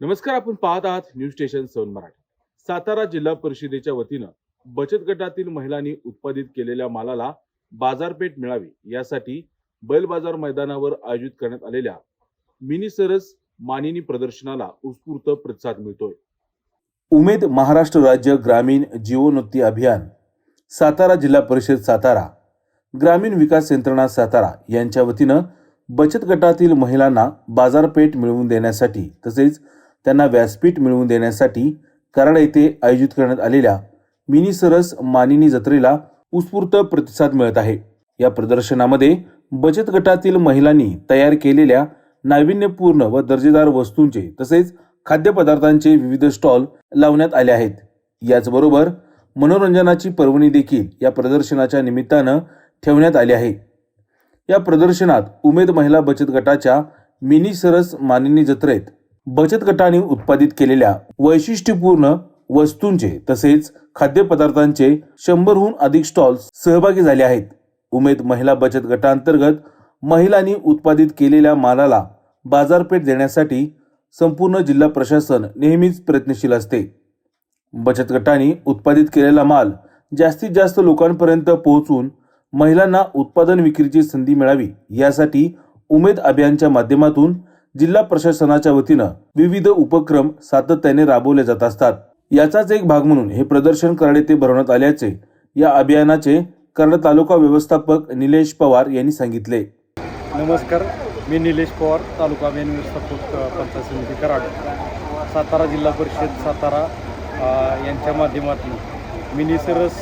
नमस्कार, आपण पाहत आहात न्यूज स्टेशन 7 मराठी। सातारा जिल्हा परिषदेच्या वतीनं बचत गटातील महिलांनी उत्पादित केलेल्या मालाला बाजारपेठ मिळावी यासाठी बैल बाजार मैदानावर आयोजित करण्यात आलेल्या मिनी सरस मानिनी प्रदर्शनाला उत्स्फूर्त प्रतिसाद मिळतोय। उमेद महाराष्ट्र राज्य ग्रामीण जीवनोन्नती अभियान, सातारा जिल्हा परिषद सातारा, ग्रामीण विकास यंत्रणा सातारा यांच्या वतीनं बचत गटातील महिलांना बाजारपेठ मिळवून देण्यासाठी तसेच त्यांना व्यासपीठ मिळवून देण्यासाठी कराड येथे आयोजित करण्यात आलेल्या मिनी सरस मानिनी जत्रेला उत्स्फूर्त प्रतिसाद मिळत आहे। या प्रदर्शनामध्ये बचत गटातील महिलांनी तयार केलेल्या नाविन्यपूर्ण व दर्जेदार वस्तूंचे तसेच खाद्यपदार्थांचे विविध स्टॉल लावण्यात आले आहेत। याचबरोबर मनोरंजनाची पर्वणी देखील या प्रदर्शनाच्या निमित्तानं ठेवण्यात आली आहे। या प्रदर्शनात उमेद महिला बचत गटाच्या मिनी सरस मानिनी जत्रेत बचत गटाने उत्पादित केलेल्या वैशिष्ट्यपूर्ण वस्तूंचे तसेच खाद्यपदार्थांचे 100हून अधिक स्टॉल्स सहभागी झाले आहेत। उमेद महिला बचत गटांतर्गत महिलांनी उत्पादित केलेल्या मालाला बाजारपेठ देण्यासाठी संपूर्ण जिल्हा प्रशासन नेहमीच प्रयत्नशील असते। बचत गटाने उत्पादित केलेला माल जास्तीत जास्त लोकांपर्यंत पोहोचून महिलांना उत्पादन विक्रीची संधी मिळावी यासाठी उमेद अभियानच्या माध्यमातून जिल्हा प्रशासनाच्या वतीनं विविध उपक्रम सातत्याने राबवले जात असतात। याचाच एक भाग म्हणून हे प्रदर्शन कराड येथे भरवण्यात आल्याचे या अभियानाचे कराड तालुका व्यवस्थापक निलेश पवार यांनी सांगितले। नमस्कार, मी निलेश पवार, तालुका व्यवस्थापक पंचायत समिती कराड, सातारा जिल्हा परिषद सातारा यांच्या माध्यमातून मिनी सरस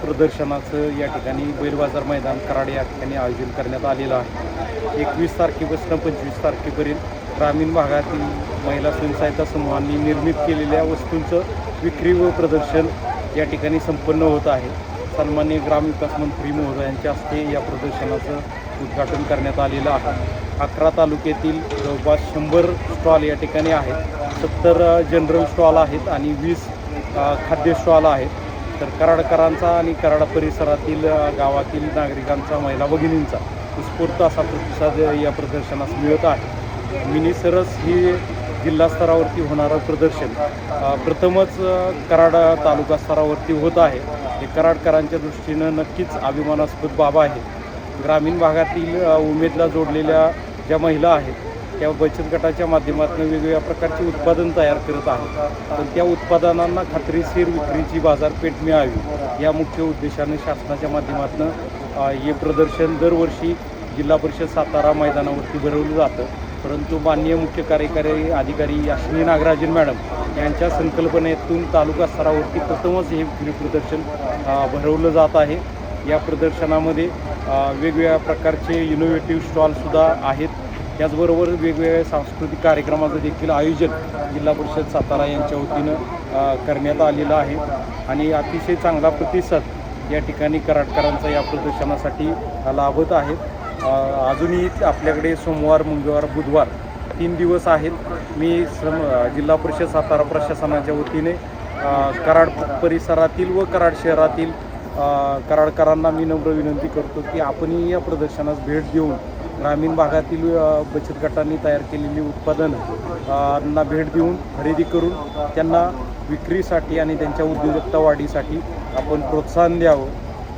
प्रदर्शनाचं या ठिकाणी बैल बाजार मैदान कराड या ठिकाणी आयोजन करण्यात आलेलं आहे। 21 तारखेपासून 25 तारखेपर्यंत ग्रामीण भागातील महिला स्वयंसहायता समूहांनी निर्मित केलेल्या वस्तूंचं विक्री व प्रदर्शन या ठिकाणी संपन्न होत आहे। सन्माननीय ग्रामविकास मंत्री महोदयांच्या हस्ते या प्रदर्शनाचं उद्घाटन करण्यात आलेलं आहे। 11 तालुक्यातील जवळपास 100 स्टॉल या ठिकाणी आहेत। 70 जनरल स्टॉल आहेत आणि 20 खाद्य स्टॉल आहेत। तर कराडकरांचा आणि कराड परिसरातील गावातील नागरिकांचा, महिला भगिनींचा उत्स्फूर्त असा प्रतिसाद या प्रदर्शनास मिळत आहे। मिनी सरस ही जिल्हा स्तरावरती होणारं प्रदर्शन प्रथमच कराड तालुका स्तरावरती होत आहे। हे कराडकरांच्या दृष्टीनं नक्कीच अभिमानास्पद बाब आहे। ग्रामीण भागातील उमेदला जोडलेल्या ज्या महिला आहेत त्या बचत गटाच्या माध्यमातून वेगवेगळ्या प्रकारचे उत्पादन तयार करत आहेत। पण त्या उत्पादनांना खात्रीशीर विक्रीची बाजारपेठ मिळावी या मुख्य उद्देशाने शासनाच्या माध्यमातून हे प्रदर्शन दरवर्षी जिल्हा परिषद सातारा मैदानावरती भरवलं जातं। परंतु माननीय मुख्य कार्यकारी अधिकारी याशिनी नागराजन मॅडम यांच्या संकल्पनेतून तालुका स्तरावरती प्रथमच हे विक्री प्रदर्शन भरवलं जात आहे। या प्रदर्शनामध्ये वेगवेगळ्या प्रकारचे इनोव्हेटिव्ह स्टॉलसुद्धा आहेत। त्याचबरोबर वेगवेगळ्या सांस्कृतिक कार्यक्रमाचं देखील आयोजन जिल्हा परिषद सातारा यांच्या वतीनं करण्यात आलेलं आहे आणि अतिशय चांगला प्रतिसाद या ठिकाणी कराडकरांचा या प्रदर्शनासाठी लाभत आहे। अजूनही आपल्याकडे सोमवार, मंगळवार, बुधवार 3 दिवस आहेत। मी जिल्हा परिषद सातारा प्रशासनाच्या वतीने कराड परिसरातील व कराड शहरातील कराडकरांना मी नम्र विनंती करतो की आपणही या प्रदर्शनास भेट देऊन ग्रामीण भागातील बचत गटांनी तयार केलेली उत्पादनांना भेट देऊन खरेदी करून त्यांना विक्रीसाठी आणि त्यांच्या उद्योजकता वाढीसाठी आपण प्रोत्साहन द्यावं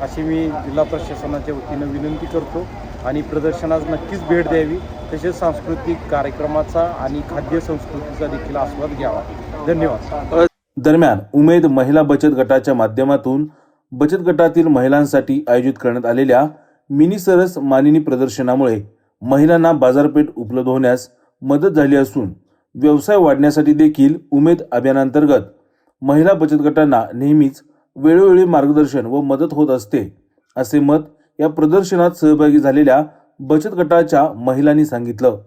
अशी मी जिल्हा प्रशासनाच्या वतीनं विनंती करतो आणि प्रदर्शनास नक्कीच भेट द्यावी। तसेच सांस्कृतिक कार्यक्रमाचा आणि खाद्य संस्कृतीचा देखील आस्वाद घ्यावा। धन्यवाद। दरम्यान उमेद महिला बचत गटाच्या माध्यमातून बचत गटातील महिलांसाठी आयोजित करण्यात आलेल्या मिनी सरस मानिनी प्रदर्शनामुळे महिलांना बाजारपेठ उपलब्ध होण्यास मदत झाली असून व्यवसाय वाढण्यासाठी देखील उमेद अभियानांतर्गत महिला बचत गटांना नेहमीच वेळोवेळी मार्गदर्शन व मदत होत असते, असे मत या प्रदर्शनात सहभागी झालेल्या बचत गटाच्या महिलांनी सांगितलं।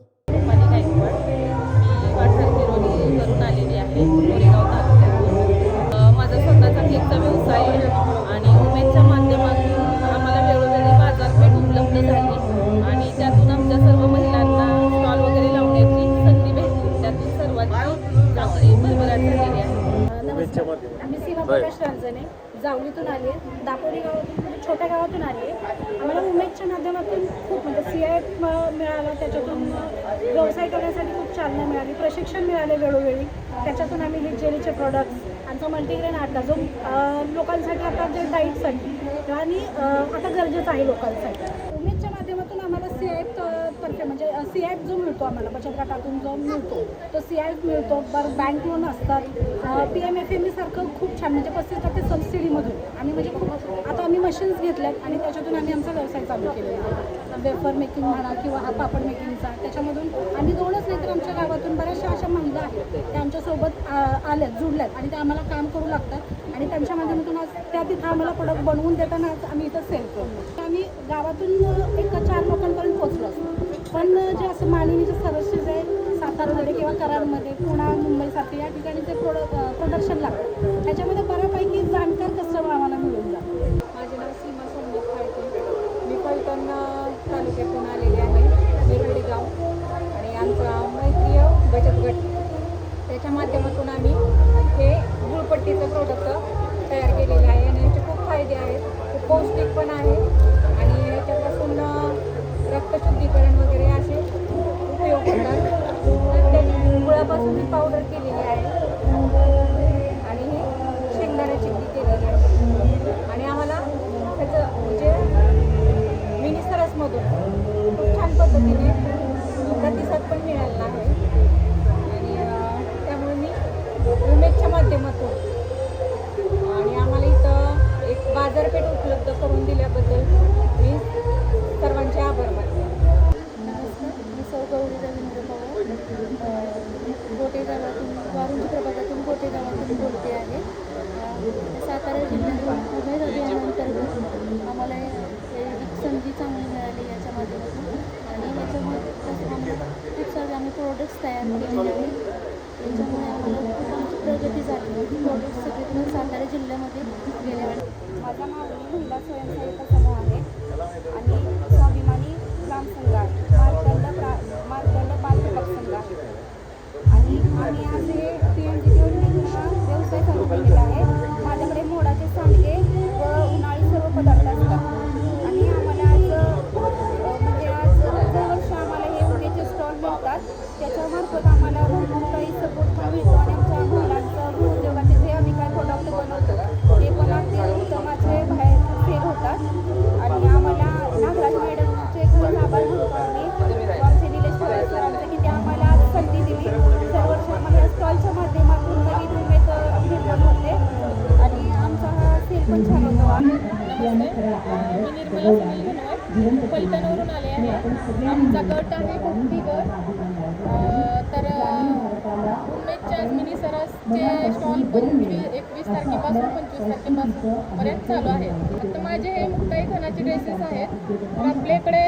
माझा स्वतःचा केकचा व्यवसाय आहे आणि उमेदच्या माध्यमातून आम्हाला वेळोवेळी बाजारपेठ उपलब्ध झाली आणि त्यातून आमच्या सर्व महिलांना स्टॉल वगैरे लावण्याची संधी भेटली। त्यातून सर्वांची चांगली भरभराट झालेली आहे। नमस्कार, मी सीमा प्रकाश रांजणे जावलीतून आले। दापोली गावातून छोट्या गावातून आली आहे. आम्हाला उमेदच्या माध्यमातून खूप म्हणजे CIF मिळालं, त्याच्यातून व्यवसाय करण्यासाठी खूप चालना मिळाली, प्रशिक्षण मिळाले वेळोवेळी. त्याच्यातून आम्ही हे जेलीचे प्रॉडक्ट्स, आमचा मल्टीग्रेन आटा जो लोकांसाठी आता जे डाईटसाठी आणि आता गरजेचं आहे लोकांसाठी. उमेदच्या माध्यमातून आम्हाला CIF तर्फे म्हणजे CIF जो मिळतो आम्हाला बचत गटातून जो मिळतो तो CIF मिळतो. बँक लोन असतात, PMFME सारखं खूप छान म्हणजे 35% सबसिडीमधून आम्ही म्हणजे खूप आता आम्ही मशीन्स घेतल्यात आणि त्याच्यातून आम्ही आमचा व्यवसाय चालू केलेला आहे. वेफर मेकिंग म्हणा किंवा हा पापड मेकिंगचा, त्याच्यामधून आणि दोनच नाही तर आमच्या गावातून बऱ्याचशा अशा महिला आहेत त्या आमच्यासोबत आल्यात, जुडल्यात आणि त्या आम्हाला काम करू लागतात आणि त्यांच्या माध्यमातून आज त्या तिथं आम्हाला प्रोडक्ट बनवून देताना आज आम्ही इथं सेल करतो. आम्ही गावातून एक 4 लोकांपर्यंत पोहोचलो असतो, पण जे असं माननीचे सदस्य जे सातारामध्ये किंवा कराडमध्ये, पुणा, मुंबईसारखे या ठिकाणी जे प्रोडक्शन लागतं त्याच्यामध्ये बऱ्यापैकी जाणकार कस्टमर आम्हाला मिळून जातं. माझे नाव सीमा सोमनाथ फाळके. मी फलटण तालुक्यातून आलेले आहे, निरवडी गाव. आणि आमचा मैत्रीय बचत गट त्याच्या माध्यमातून आम्ही हे गुळपट्टीचं प्रोडक्ट तयार केलेले आहे आणि याचे खूप फायदे आहेत. खूप पौष्टिक पण आहे आणि याच्यापासून रक्तशुद्धीकरण वगैरे असे उपयोग होतात. गुळापासून ही पावडर केलेली आहे आणि ही शेंगदाण्याची केलेली आहे आणि आम्हाला त्याचं म्हणजे मिनी सरसमधून खूप छान पद्धतीने प्रतिसाद पण मिळालेला आहे आणि त्यामुळे मी उमेदच्या माध्यमातून आणि आम्हाला इथं एक बाजारपेठ उपलब्ध करून दिल्याबद्दल मी सर्वांचे आभार मानते. नमस्कार, मी सौ गौरी रवींद्र पवार, गोटे गावातून, वारुंजी प्रभागातून गोटे गावातून बोलते आहे. सातारा जिल्ह्यातून उमेद अभियानांतर्गत आम्हाला एक संधी चांगली मिळाली याच्या माध्यमातून आणि याच्यामध्ये आम्हाला खूप सारे आम्ही प्रोडक्ट्स तयार केलेले आहेत. याच्यामुळे आम्हाला खूप आमची प्रगती झाली. प्रोडक्ट्स सगळीकडे सातारा जिल्ह्यामध्ये गेले. माझं नाव महिला स्वयंसहायता समूह आहे आणि स्वाभिमानी ग्राम संघ आहे, मार्तंड बाल विकास संघ आहे आणि आम्ही आज हे PMGT योजनेतून हा व्यवसाय चालू केलेला आहे. माझ्याकडे मोडाचे सांडगे व उन्हाळी सर्व पदार्थ असतात आणि आम्हाला आज म्हणजे आज दरवर्षी आम्हाला हे उद्याचे स्टॉल मिळतात. त्याच्यामार्फत आम्हाला भरपूर काही सपोर्ट पण मिळतो आणि आमच्या मुलांचं गृहउद्योगाचे जे आम्ही काय प्रोडक्ट बनवतो ते पण अगदी उत्तमाचे बाहेर सेल होतात आणि आम्हाला नागराज मॅडमचे खरंच आभार मानतो आम्ही आमचे निलेश पवार सरांचं की ते आम्हाला आज संधी दिली. सर्व वर्ष आम्हाला या स्टॉलच्या माध्यमातून नवीन उमेद निर्माण होते आणि आमचा हा सेल पण छान होतो. नमस्ते, मी निर्मला सुनील घनवट फलटणवरून आले आहे. आमचा गट आहे भक्ती गट. तर उमेदच्या मिनी सरसचे स्टॉल 21 तारखेपासून 25 तारखेपासून पर्यंत चालू आहे. आता माझे हे मुक्ताई खणाचे ड्रेसेस आहेत. तर आपल्याकडे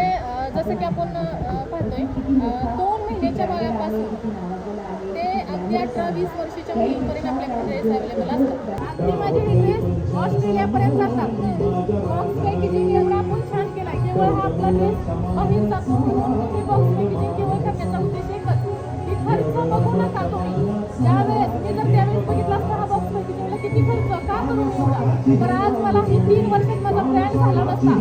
जसं की आपण पाहतोय 2 महिन्याच्या बाळापासून ते अगदी 18-20 वर्षाच्या मुलींपर्यंत आपल्याकडे ड्रेस अवेलेबल असतात. अगदी माझे हे ड्रेस ऑस्ट्रेलियापर्यंत जातात. बॉक्स पॅकेजिंग एवढा आपण छान केला आहे. केवळ हा आपला ड्रेस बाहेर जातो म्हणून हे बॉक्स पॅकेजिंग केवळ करण्याचा उद्देश एकच की खर्च बघू नका तुम्ही. त्यावेळेस मी जर त्यावेळेस बघितला असता हा बॉक्स पॅकेजिंगला किती खर्च का करून होता, तर आज मला ही 3 वर्षात माझा ब्रँड झाला नसता.